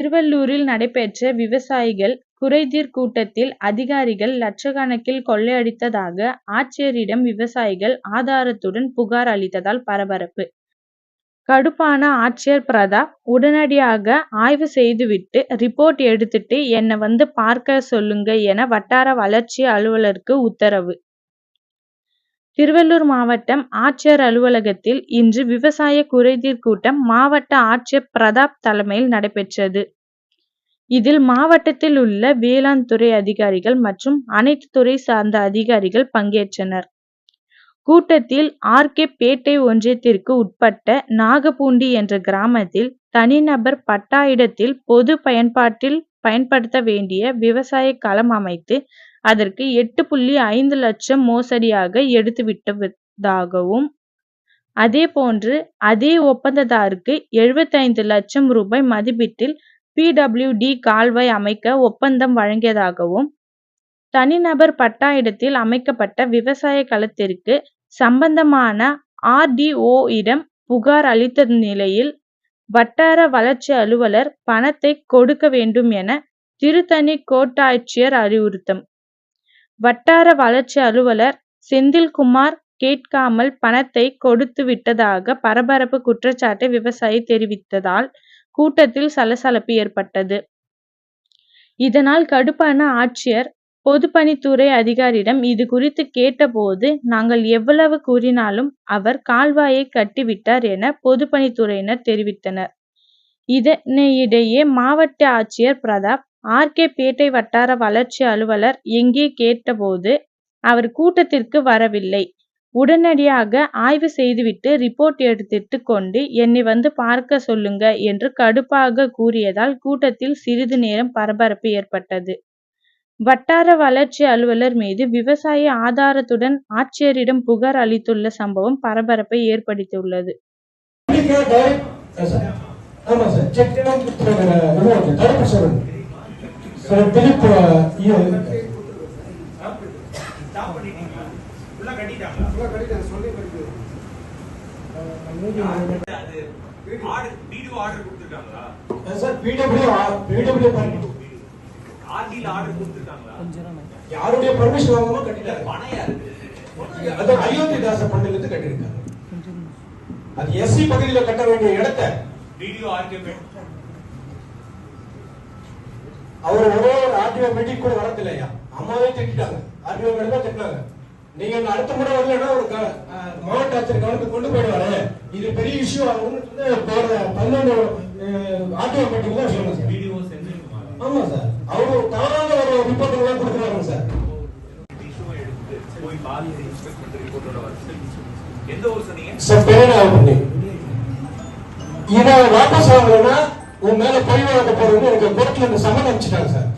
திருவள்ளூரில் நடைபெற்ற விவசாயிகள் குறைதீர் கூட்டத்தில் அதிகாரிகள் லட்சக்கணக்கில் கொள்ளையடித்ததாக ஆட்சியரிடம் விவசாயிகள் ஆதாரத்துடன் புகார் அளித்ததால் பரபரப்பு. கடுப்பான ஆட்சியர் பிரதாப் உடனடியாக ஆய்வு செய்துவிட்டு ரிப்போர்ட் எடுத்துட்டு என்னை வந்து பார்க்க சொல்லுங்க என வட்டார வளர்ச்சி அலுவலருக்கு உத்தரவு. திருவள்ளூர் மாவட்டம் ஆட்சியர் அலுவலகத்தில் இன்று விவசாய குறைதீர் கூட்டம் மாவட்ட ஆட்சியர் பிரதாப் தலைமையில் நடைபெற்றது. இதில் மாவட்டத்தில் உள்ள வேளாண் துறை அதிகாரிகள் மற்றும் அனைத்து துறை சார்ந்த அதிகாரிகள் பங்கேற்றனர். கூட்டத்தில் ஆர்.கே. பேட்டை ஒன்றியத்திற்கு உட்பட்ட நாகப்பூண்டி என்ற கிராமத்தில் தனிநபர் பட்டா இடத்தில் பொது பயன்பாட்டில் பயன்படுத்த வேண்டிய விவசாய களம் அமைத்து அதற்கு 8.5 லட்சம் மோசடியாக எடுத்துவிட்டதாகவும், அதேபோன்று அதே ஒப்பந்ததாருக்கு 75 லட்சம் ரூபாய் மதிப்பீட்டில் PWD கால்வாய் அமைக்க ஒப்பந்தம் வழங்கியதாகவும், தனிநபர் பட்டா இடத்தில் அமைக்கப்பட்ட விவசாய களத்திற்கு சம்பந்தமான RDO-இடம் புகார் அளித்த நிலையில் வட்டார வளர்ச்சி அலுவலர் பணத்தை கொடுக்க வேண்டும் என திருத்தணி கோட்டாட்சியர் அறிவுறுத்தம். வட்டார வளர்ச்சி அலுவலர் செந்தில்குமார் கேட்காமல் பணத்தை கொடுத்து விட்டதாக பரபரப்பு குற்றச்சாட்டை விவசாயி தெரிவித்ததால் கூட்டத்தில் சலசலப்பு ஏற்பட்டது. இதனால் கடுப்பான ஆட்சியர் பொதுப்பணித்துறை அதிகாரியிடம் இது குறித்து கேட்டபோது, நாங்கள் எவ்வளவு கூறினாலும் அவர் கால்வாயை கட்டிவிட்டார் என பொதுப்பணித்துறையினர் தெரிவித்தனர். இதனிடையே மாவட்ட ஆட்சியர் பிரதாப் ஆர்.கே. பேட்டை வட்டார வளர்ச்சி அலுவலர் எங்கே கேட்டபோது அவர் கூட்டத்திற்கு வரவில்லை, உடனடியாக ஆய்வு செய்துவிட்டு ரிப்போர்ட் எடுத்துட்டு கொண்டு என்னை வந்து பார்க்க சொல்லுங்க என்று கடுப்பாக கூறியதால் கூட்டத்தில் சிறிது நேரம் பரபரப்பு ஏற்பட்டது. வட்டார வளர்ச்சி அலுவலர் மீது விவசாயி ஆதாரத்துடன் ஆட்சியரிடம் புகார் அளித்துள்ள சம்பவம் பரபரப்பை ஏற்படுத்தியுள்ளது. யாருடைய பர்மிஷன் வாங்காம கட்டிட்டாரு. அது அயோத்திதாச பண்டிலுக்கு கட்டிருக்காரு. அது எஸ்சி பகுதியில கட்ட வேண்டிய இடத்தை அவர் ஒரே ஒரு ஆர்டிஓ மீட்டிங் கூட வரதில்லையா, அம்மாவே திட்டாங்க. ஆர்டிஓ மேல தான் திட்டாங்க. நீங்க அடுத்த முறை வரலன்னா ஒரு மாவட்ட ஆட்சியர் கவனத்துக்கு கொண்டு போயிடுவாரு, இது பெரிய இஷ்யூ ஆகும்னு 12 ஆர்டிஓ மீட்டிங் தான் சொன்னாங்க சார். ஆமா சார், அவரு தவறான ஒரு ரிப்போர்ட் எல்லாம் கொடுக்குறாங்க சார். இதை வாபஸ் வாங்கலன்னா உன் மேல பழி வழங்க போறதுன்னு எனக்கு கோர்ட்ல இருந்து சம்மன் அனுப்பிச்சிட்டாங்க சார்.